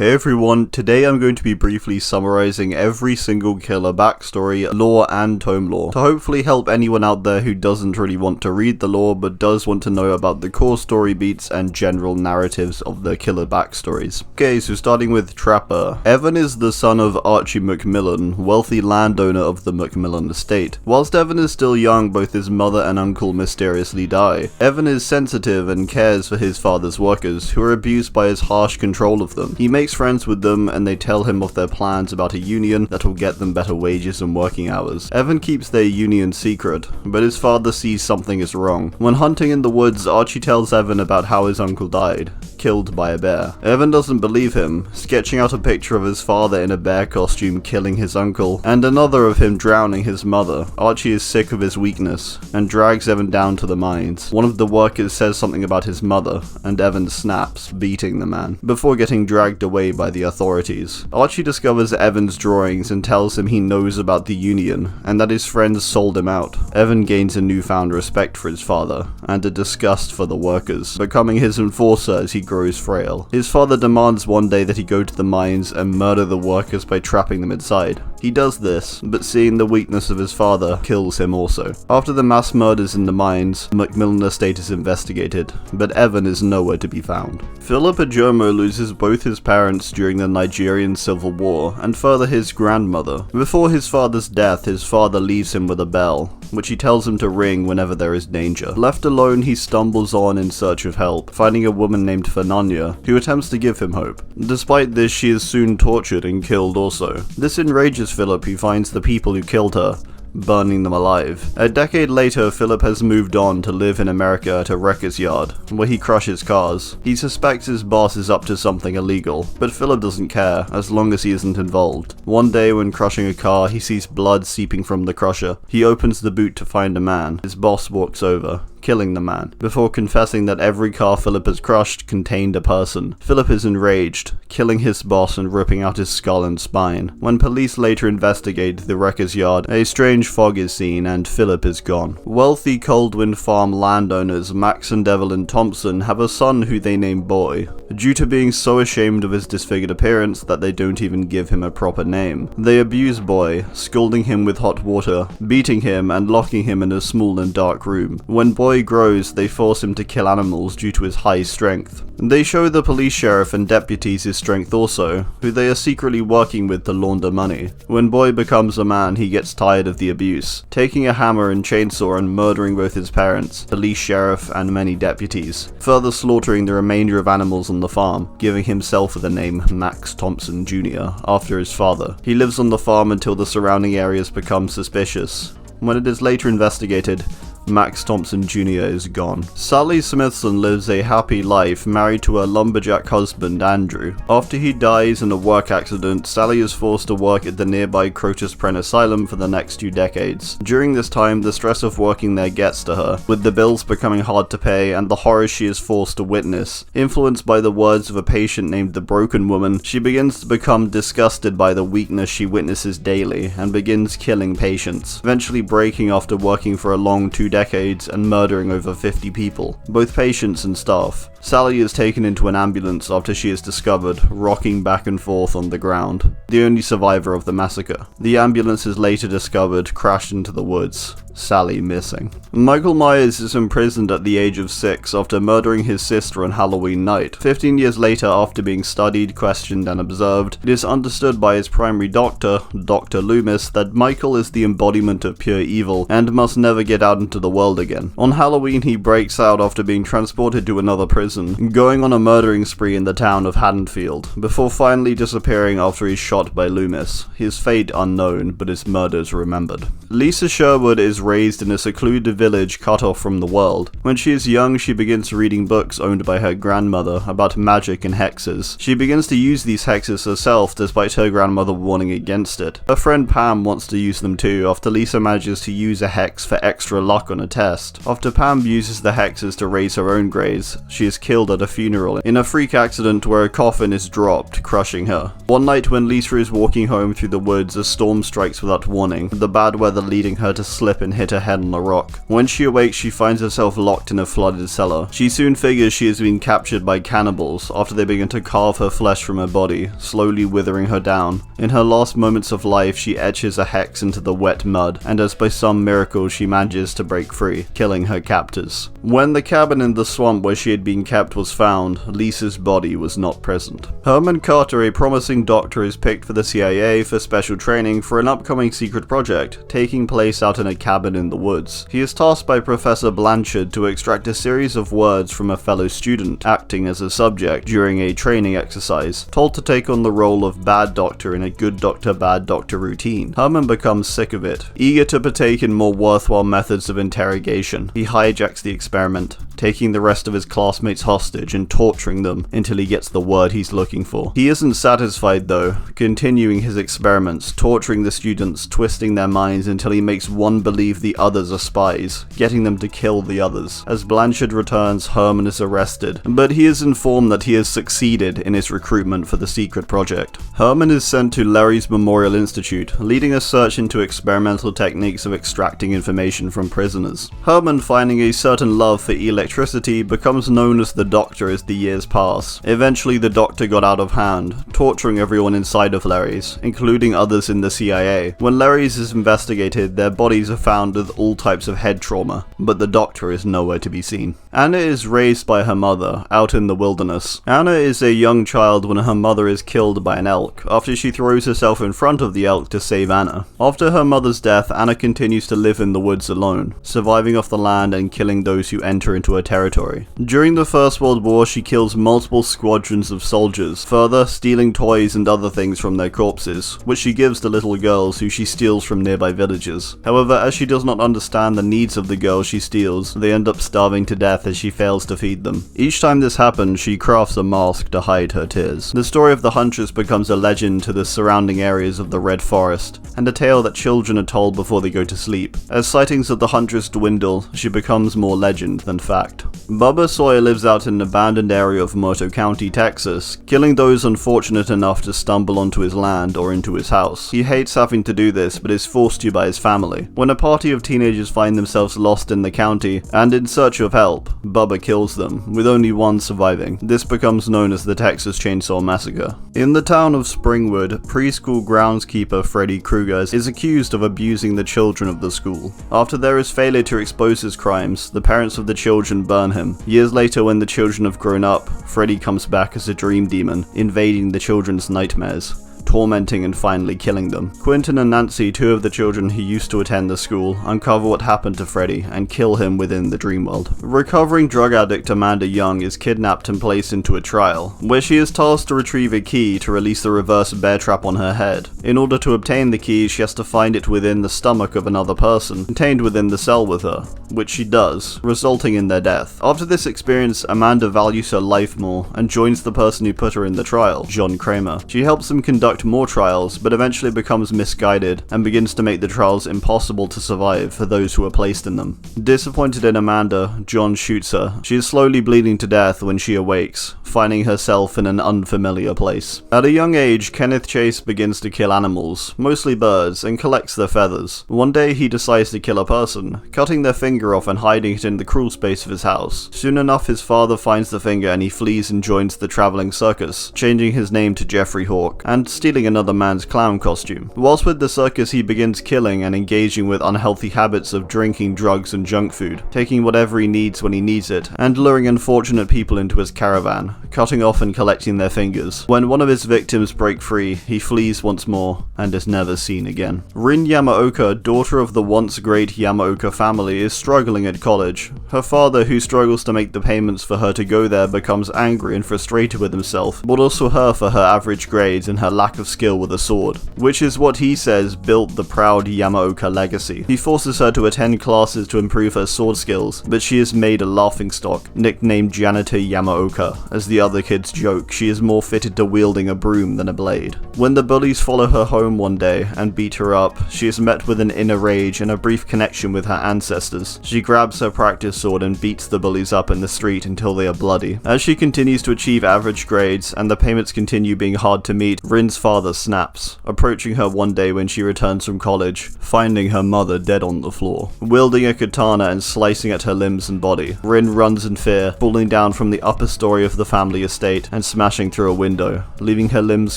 Hey everyone, today I'm going to be briefly summarizing every single killer backstory, lore and tome lore, to hopefully help anyone out there who doesn't really want to read the lore but does want to know about the core story beats and general narratives of the killer backstories. Okay, so starting with Trapper. Evan is the son of Archie McMillan, wealthy landowner of the McMillan estate. Whilst Evan is still young, both his mother and uncle mysteriously die. Evan is sensitive and cares for his father's workers, who are abused by his harsh control of them. He makes friends with them and they tell him of their plans about a union that will get them better wages and working hours. Evan keeps their union secret, but his father sees something is wrong. When hunting in the woods, Archie tells Evan about how his uncle died, killed by a bear. Evan doesn't believe him, sketching out a picture of his father in a bear costume killing his uncle, and another of him drowning his mother. Archie is sick of his weakness, and drags Evan down to the mines. One of the workers says something about his mother, and Evan snaps, beating the man, before getting dragged away by the authorities. Archie discovers Evan's drawings and tells him he knows about the union, and that his friends sold him out. Evan gains a newfound respect for his father, and a disgust for the workers, becoming his enforcer as he grows frail. His father demands one day that he go to the mines and murder the workers by trapping them inside. He does this, but seeing the weakness of his father, kills him also. After the mass murders in the mines, McMillan estate is investigated, but Evan is nowhere to be found. Philip Ajomo loses both his parents during the Nigerian Civil War, and further his grandmother. Before his father's death, his father leaves him with a bell, which he tells him to ring whenever there is danger. Left alone, he stumbles on in search of help, finding a woman named Fernanya, who attempts to give him hope. Despite this, she is soon tortured and killed also. This enrages Philip, who finds the people who killed her, burning them alive. A decade later, Philip has moved on to live in America at a wrecker's yard, where he crushes cars. He suspects his boss is up to something illegal, but Philip doesn't care, as long as he isn't involved. One day when crushing a car, he sees blood seeping from the crusher. He opens the boot to find a man. His boss walks over, killing the man, before confessing that every car Philip has crushed contained a person. Philip is enraged, killing his boss and ripping out his skull and spine. When police later investigate the wrecker's yard, a strange fog is seen and Philip is gone. Wealthy Coldwind Farm landowners Max and Evelyn Thompson have a son who they name Boy, due to being so ashamed of his disfigured appearance that they don't even give him a proper name. They abuse Boy, scalding him with hot water, beating him and locking him in a small and dark room. When Boy grows, they force him to kill animals due to his high strength. They show the police sheriff and deputies his strength also, who they are secretly working with to launder money. When Boy becomes a man, he gets tired of the abuse, taking a hammer and chainsaw and murdering both his parents, police sheriff and many deputies, further slaughtering the remainder of animals on the farm, giving himself the name Max Thompson Jr. after his father. He lives on the farm until the surrounding areas become suspicious. When it is later investigated, Max Thompson Jr. is gone. Sally Smithson lives a happy life, married to her lumberjack husband, Andrew. After he dies in a work accident, Sally is forced to work at the nearby Crotus Pren Asylum for the next 2 decades. During this time, the stress of working there gets to her, with the bills becoming hard to pay and the horrors she is forced to witness. Influenced by the words of a patient named the Broken Woman, she begins to become disgusted by the weakness she witnesses daily, and begins killing patients, eventually breaking after working for a long 2 decades and murdering over 50 people, both patients and staff. Sally is taken into an ambulance after she is discovered, rocking back and forth on the ground, the only survivor of the massacre. The ambulance is later discovered crashed into the woods, Sally missing. Michael Myers is imprisoned at the age of 6 after murdering his sister on Halloween night. 15 years later, after being studied, questioned and observed, it is understood by his primary doctor, Dr. Loomis, that Michael is the embodiment of pure evil and must never get out into the world again. On Halloween, he breaks out after being transported to another prison, going on a murdering spree in the town of Haddonfield, before finally disappearing after he's shot by Loomis. His fate unknown, but his murders remembered. Lisa Sherwood is raised in a secluded village cut off from the world. When she is young, she begins reading books owned by her grandmother about magic and hexes. She begins to use these hexes herself, despite her grandmother warning against it. Her friend Pam wants to use them too, after Lisa manages to use a hex for extra luck on a test. After Pam uses the hexes to raise her own grays, she is killed at a funeral in a freak accident where a coffin is dropped, crushing her. One night when Lisa is walking home through the woods, a storm strikes without warning, the bad weather leading her to slip in and hit her head on a rock. When she awakes, she finds herself locked in a flooded cellar. She soon figures she has been captured by cannibals after they begin to carve her flesh from her body, slowly withering her down. In her last moments of life, she etches a hex into the wet mud, and as by some miracle she manages to break free, killing her captors. When the cabin in the swamp where she had been kept was found, Lisa's body was not present. Herman Carter, a promising doctor, is picked for the CIA for special training for an upcoming secret project, taking place out in a cabin in the woods. He is tasked by Professor Blanchard to extract a series of words from a fellow student, acting as a subject during a training exercise, told to take on the role of bad doctor in a good doctor bad doctor routine. Herman becomes sick of it. Eager to partake in more worthwhile methods of interrogation, he hijacks the experiment, taking the rest of his classmates hostage and torturing them until he gets the word he's looking for. He isn't satisfied though, continuing his experiments, torturing the students, twisting their minds until he makes one believe the others are spies, getting them to kill the others. As Blanchard returns, Herman is arrested, but he is informed that he has succeeded in his recruitment for the secret project. Herman is sent to Larry's Memorial Institute, leading a search into experimental techniques of extracting information from prisoners. Herman, finding a certain love for electricity, becomes known as the Doctor as the years pass. Eventually the Doctor got out of hand, torturing everyone inside of Larry's, including others in the CIA. When Larry's is investigated, their bodies are found with all types of head trauma, but the Doctor is nowhere to be seen. Anna is raised by her mother, out in the wilderness. Anna is a young child when her mother is killed by an elk, after she throws herself in front of the elk to save Anna. After her mother's death, Anna continues to live in the woods alone, surviving off the land and killing those who enter into her territory. During the First World War, she kills multiple squadrons of soldiers, further stealing toys and other things from their corpses, which she gives to little girls who she steals from nearby villages. However, as she does not understand the needs of the girls she steals, they end up starving to death as she fails to feed them. Each time this happens, she crafts a mask to hide her tears. The story of the Huntress becomes a legend to the surrounding areas of the Red Forest, and a tale that children are told before they go to sleep. As sightings of the Huntress dwindle, she becomes more legend than fact. Bubba Sawyer lives out in an abandoned area of Muerto County, Texas, killing those unfortunate enough to stumble onto his land or into his house. He hates having to do this, but is forced to by his family. When a party of teenagers find themselves lost in the county and in search of help, Bubba kills them, with only one surviving. This becomes known as the Texas Chainsaw Massacre. In the town of Springwood, preschool groundskeeper Freddy Krueger is accused of abusing the children of the school. After there is failure to expose his crimes, the parents of the children burn him. Years later, when the children have grown up, Freddy comes back as a dream demon, invading the children's nightmares, tormenting and finally killing them. Quentin and Nancy, two of the children who used to attend the school, uncover what happened to Freddy and kill him within the dream world. Recovering drug addict Amanda Young is kidnapped and placed into a trial, where she is tasked to retrieve a key to release the reverse bear trap on her head. In order to obtain the key, she has to find it within the stomach of another person, contained within the cell with her, which she does, resulting in their death. After this experience, Amanda values her life more and joins the person who put her in the trial, John Kramer. She helps him conduct more trials, but eventually becomes misguided and begins to make the trials impossible to survive for those who are placed in them. Disappointed in Amanda, John shoots her. She is slowly bleeding to death when she awakes, finding herself in an unfamiliar place. At a young age, Kenneth Chase begins to kill animals, mostly birds, and collects their feathers. One day he decides to kill a person, cutting their finger off and hiding it in the crawl space of his house. Soon enough, his father finds the finger and he flees and joins the traveling circus, changing his name to Jeffrey Hawk, and stealing another man's clown costume. Whilst with the circus, he begins killing and engaging with unhealthy habits of drinking, drugs, and junk food, taking whatever he needs when he needs it, and luring unfortunate people into his caravan, cutting off and collecting their fingers. When one of his victims break free, he flees once more and is never seen again. Rin Yamaoka, daughter of the once great Yamaoka family, is struggling at college. Her father, who struggles to make the payments for her to go there, becomes angry and frustrated with himself, but also her for her average grades and her lack of skill with a sword, which is what he says built the proud Yamaoka legacy. He forces her to attend classes to improve her sword skills, but she is made a laughingstock, nicknamed Janitor Yamaoka. As the other kids joke, she is more fitted to wielding a broom than a blade. When the bullies follow her home one day and beat her up, she is met with an inner rage and a brief connection with her ancestors. She grabs her practice sword and beats the bullies up in the street until they are bloody. As she continues to achieve average grades and the payments continue being hard to meet, Rin's father father snaps, approaching her one day when she returns from college, finding her mother dead on the floor. Wielding a katana and slicing at her limbs and body, Rin runs in fear, falling down from the upper story of the family estate and smashing through a window, leaving her limbs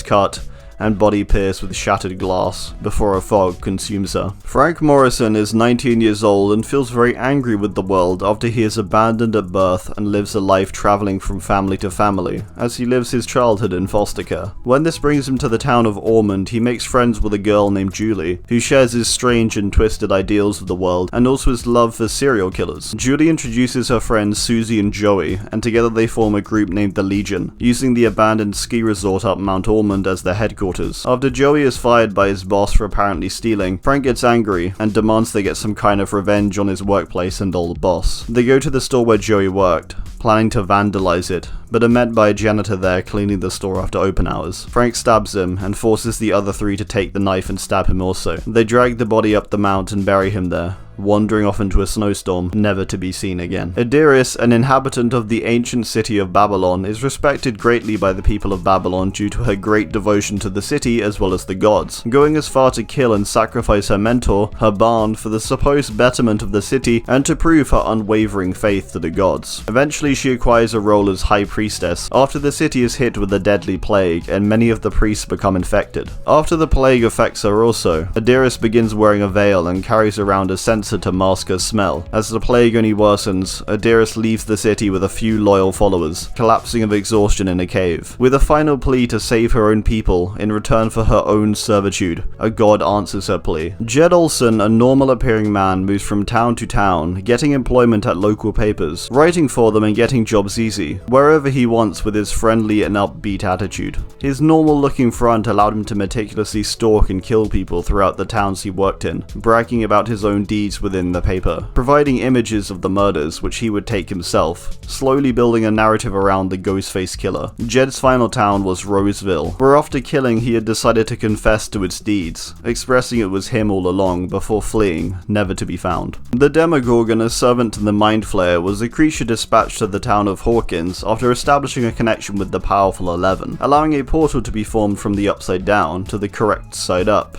cut and body pierced with shattered glass before a fog consumes her. Frank Morrison is 19 years old and feels very angry with the world after he is abandoned at birth and lives a life traveling from family to family, as he lives his childhood in foster care. When this brings him to the town of Ormond, he makes friends with a girl named Julie, who shares his strange and twisted ideals of the world, and also his love for serial killers. Julie introduces her friends Susie and Joey, and together they form a group named the Legion, using the abandoned ski resort up Mount Ormond as their headquarters. After Joey is fired by his boss for apparently stealing, Frank gets angry and demands they get some kind of revenge on his workplace and old boss. They go to the store where Joey worked, planning to vandalize it, but are met by a janitor there cleaning the store after open hours. Frank stabs him and forces the other three to take the knife and stab him also. They drag the body up the mount and bury him there, wandering off into a snowstorm, never to be seen again. Adiris, an inhabitant of the ancient city of Babylon, is respected greatly by the people of Babylon due to her great devotion to the city as well as the gods, going as far to kill and sacrifice her mentor, her barn, for the supposed betterment of the city and to prove her unwavering faith to the gods. Eventually she acquires a role as high priestess after the city is hit with a deadly plague and many of the priests become infected. After the plague affects her also, Adiris begins wearing a veil and carries around a sensor to mask her smell. As the plague only worsens, Adiris leaves the city with a few loyal followers, collapsing of exhaustion in a cave. With a final plea to save her own people in return for her own servitude, a god answers her plea. Jed Olson, a normal appearing man, moves from town to town, getting employment at local papers, writing for them and getting jobs easy, wherever he wants with his friendly and upbeat attitude. His normal looking front allowed him to meticulously stalk and kill people throughout the towns he worked in, bragging about his own deeds within the paper, providing images of the murders which he would take himself, slowly building a narrative around the Ghostface killer. Jed's final town was Roseville, where after killing he had decided to confess to its deeds, expressing it was him all along before fleeing, never to be found. The Demogorgon, a servant to the Mind Flayer, was a creature dispatched to the town of Hawkins after establishing a connection with the powerful 11, allowing a portal to be formed from the upside down to the correct side up.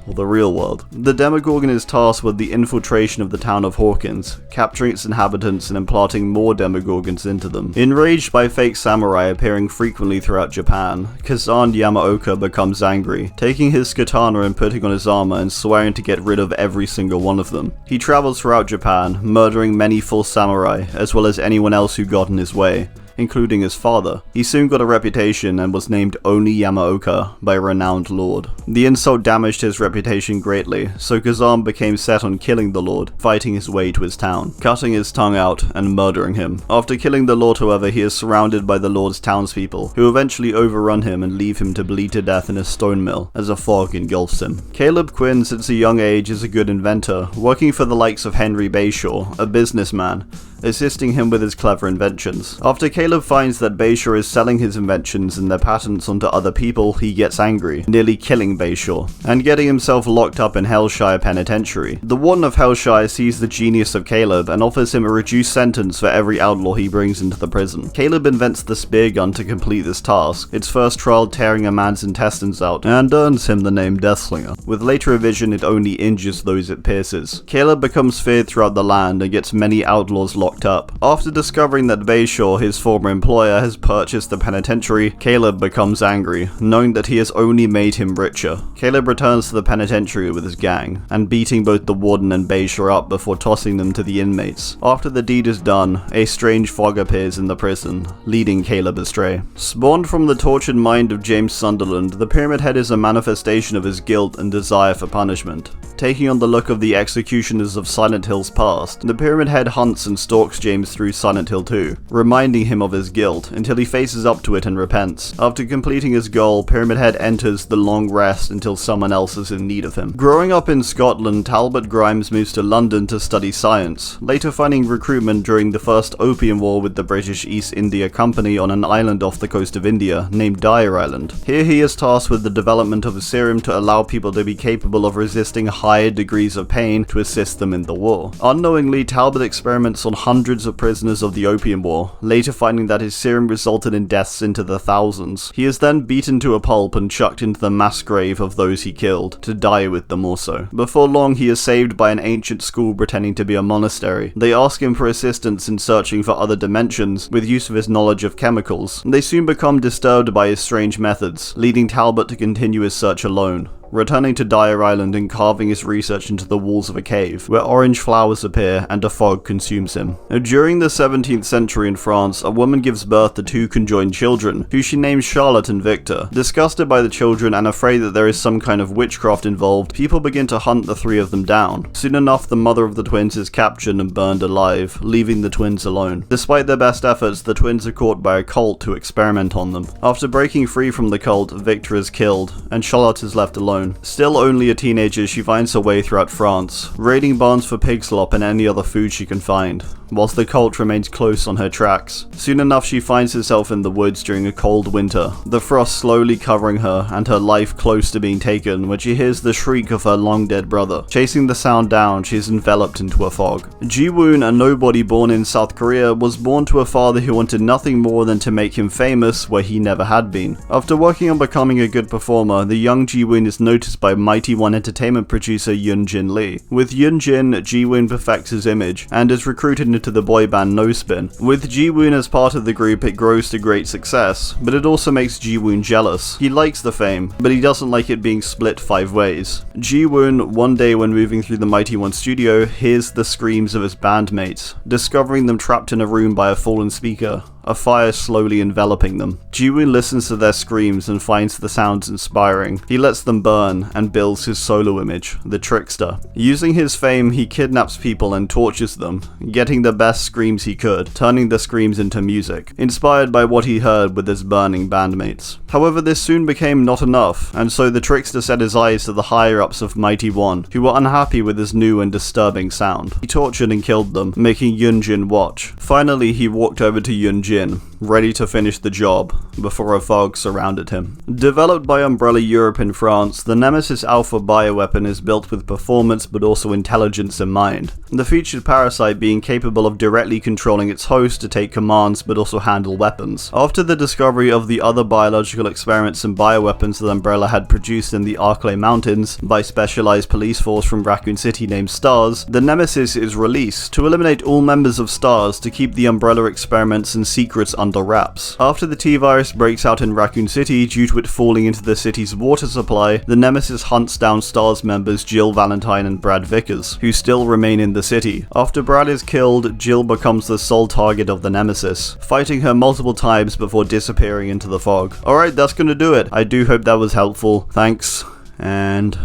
Or the real world. The Demogorgon is tasked with the infiltration of the town of Hawkins, capturing its inhabitants and implanting more Demogorgons into them. Enraged by fake samurai appearing frequently throughout Japan, Kazan Yamaoka becomes angry, taking his katana and putting on his armor and swearing to get rid of every single one of them. He travels throughout Japan, murdering many false samurai, as well as anyone else who got in his way, including his father. He soon got a reputation and was named Oni Yamaoka by a renowned lord. The insult damaged his reputation greatly, so Kazan became set on killing the lord, fighting his way to his town, cutting his tongue out and murdering him. After killing the lord, however, he is surrounded by the lord's townspeople, who eventually overrun him and leave him to bleed to death in a stone mill as a fog engulfs him. Caleb Quinn, since a young age, is a good inventor, working for the likes of Henry Bayshaw, a businessman, assisting him with his clever inventions. After Caleb finds that Bayshaw is selling his inventions and their patents onto other people, he gets angry, nearly killing Bayshaw, and getting himself locked up in Hellshire Penitentiary. The warden of Hellshire sees the genius of Caleb and offers him a reduced sentence for every outlaw he brings into the prison. Caleb invents the spear gun to complete this task, its first trial tearing a man's intestines out, and earns him the name Deathslinger. With later revision, it only injures those it pierces. Caleb becomes feared throughout the land and gets many outlaws locked up. After discovering that Bayshaw, his former employer, has purchased the penitentiary, Caleb becomes angry, knowing that he has only made him richer. Caleb returns to the penitentiary with his gang, and beating both the warden and Bayshaw up before tossing them to the inmates. After the deed is done, a strange fog appears in the prison, leading Caleb astray. Spawned from the tortured mind of James Sunderland, the Pyramid Head is a manifestation of his guilt and desire for punishment. Taking on the look of the executioners of Silent Hill's past, the Pyramid Head hunts and stalks James through Silent Hill 2, reminding him of his guilt until he faces up to it and repents. After completing his goal, Pyramid Head enters the long rest until someone else is in need of him. Growing up in Scotland, Talbot Grimes moves to London to study science, later finding recruitment during the First Opium War with the British East India Company on an island off the coast of India named Dyer Island. Here he is tasked with the development of a serum to allow people to be capable of resisting higher degrees of pain to assist them in the war. Unknowingly, Talbot experiments on hundreds of prisoners of the Opium War, later finding that his serum resulted in deaths into the thousands. He is then beaten to a pulp and chucked into the mass grave of those he killed, to die with them also. Before long, he is saved by an ancient school pretending to be a monastery. They ask him for assistance in searching for other dimensions with use of his knowledge of chemicals. They soon become disturbed by his strange methods, leading Talbot to continue his search alone, returning to Dyer Island and carving his research into the walls of a cave, where orange flowers appear and a fog consumes him. During the 17th century in France, a woman gives birth to two conjoined children, who she names Charlotte and Victor. Disgusted by the children and afraid that there is some kind of witchcraft involved, people begin to hunt the three of them down. Soon enough, the mother of the twins is captured and burned alive, leaving the twins alone. Despite their best efforts, the twins are caught by a cult to experiment on them. After breaking free from the cult, Victor is killed, and Charlotte is left alone. Still only a teenager, she finds her way throughout France, raiding barns for pig slop and any other food she can find, whilst the cult remains close on her tracks. Soon enough, she finds herself in the woods during a cold winter, the frost slowly covering her and her life close to being taken when she hears the shriek of her long-dead brother. Chasing the sound down, she is enveloped into a fog. Ji-woon, a nobody born in South Korea, was born to a father who wanted nothing more than to make him famous where he never had been. After working on becoming a good performer, the young Ji-woon is noticed by Mighty One entertainment producer Yoon-jin Lee. With Yoon-jin, Ji-woon perfects his image and is recruited into the boy band No Spin. With Ji-woon as part of the group, it grows to great success, but it also makes Ji-woon jealous. He likes the fame, but he doesn't like it being split 5 ways. Ji-woon, one day when moving through the Mighty One studio, hears the screams of his bandmates, discovering them trapped in a room by a fallen speaker, a fire slowly enveloping them. Ji-woon listens to their screams and finds the sounds inspiring. He lets them burn and builds his solo image, the Trickster. Using his fame, he kidnaps people and tortures them, getting the best screams he could, turning the screams into music, inspired by what he heard with his burning bandmates. However, this soon became not enough, and so the Trickster set his eyes to the higher-ups of Mighty One, who were unhappy with his new and disturbing sound. He tortured and killed them, making Yoon-jin watch. Finally, he walked over to Yoon-jin, ready to finish the job, before a fog surrounded him. Developed by Umbrella Europe in France, the Nemesis Alpha bioweapon is built with performance but also intelligence in mind. The featured parasite being capable of directly controlling its host to take commands but also handle weapons. After the discovery of the other biological experiments and bioweapons that Umbrella had produced in the Arklay Mountains by specialized police force from Racoon City named STARS, the Nemesis is released to eliminate all members of STARS to keep the Umbrella experiments and secrets under wraps. After the T-Virus breaks out in Racoon City due to it falling into the city's water supply, the Nemesis hunts down STARS members Jill Valentine and Brad Vickers, who still remain in the city. After Brad is killed, Jill becomes the sole target of the Nemesis, fighting her multiple times before disappearing into the fog. Alright, that's gonna do it. I do hope that was helpful. Thanks, and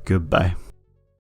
goodbye.